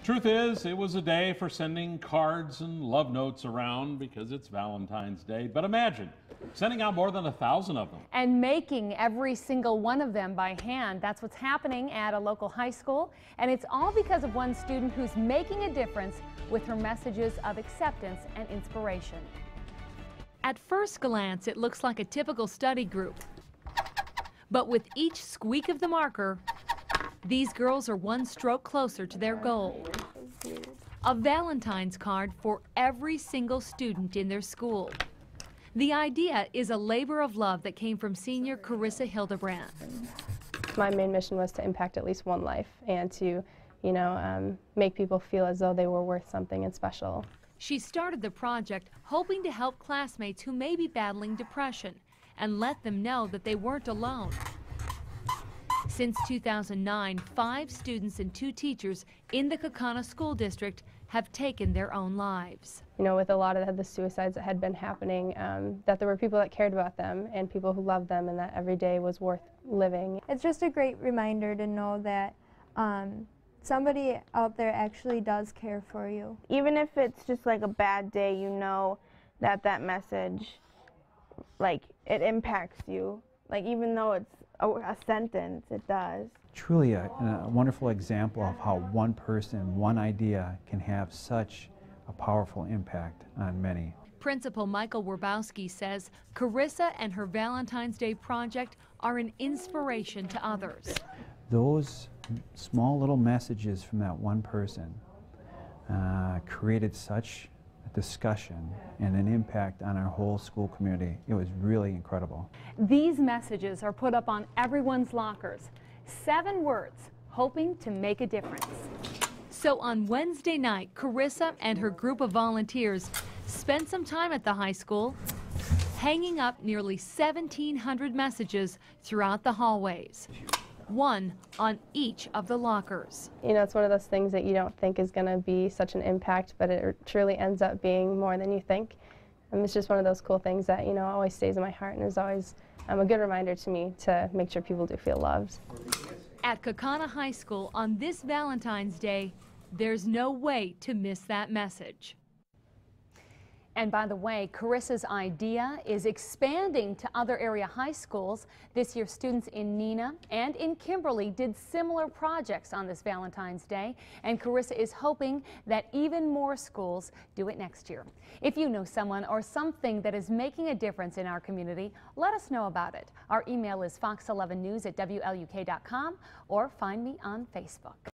Truth is, it was a day for sending cards and love notes around because it's Valentine's Day. But imagine sending out more than 1,000 of them. And making every single one of them by hand. That's what's happening at a local high school. And it's all because of one student who's making a difference with her messages of acceptance and inspiration. At first glance, it looks like a typical study group. But with each squeak of the marker, these girls are one stroke closer to their goal. A Valentine's card for every single student in their school. The idea is a labor of love that came from senior Carissa Hildebrand. My main mission was to impact at least one life and to, make people feel as though they were worth something and special. She started the project hoping to help classmates who may be battling depression and let them know that they weren't alone. Since 2009, 5 students and 2 teachers in the Kaukauna School District have taken their own lives. With a lot of the suicides that had been happening, that there were people that cared about them and people who loved them and that every day was worth living. It's just a great reminder to know that somebody out there actually does care for you. Even if it's just like a bad day, you know that message, it impacts you. Even though it's a sentence, it does. Truly a wonderful example of how one person, one idea can have such a powerful impact on many. Principal Michael Werbowski says Carissa and her Valentine's Day project are an inspiration to others. Those small little messages from that one person created such a discussion and an impact on our whole school community. It was really incredible. These messages are put up on everyone's lockers. 7 words, hoping to make a difference. So on Wednesday night, Carissa and her group of volunteers spent some time at the high school, hanging up nearly 1,700 messages throughout the hallways. 1 on each of the lockers. It's one of those things that you don't think is going to be such an impact, but it truly ends up being more than you think. And it's just one of those cool things that, always stays in my heart and is always a good reminder to me to make sure people do feel loved. At Kaukauna High School on this Valentine's Day, there's no way to miss that message. And by the way, Carissa's idea is expanding to other area high schools. This year, students in Neenah and in Kimberly did similar projects on this Valentine's Day, and Carissa is hoping that even more schools do it next year. If you know someone or something that is making a difference in our community, let us know about it. Our email is fox11news@WLUK.com or find me on Facebook.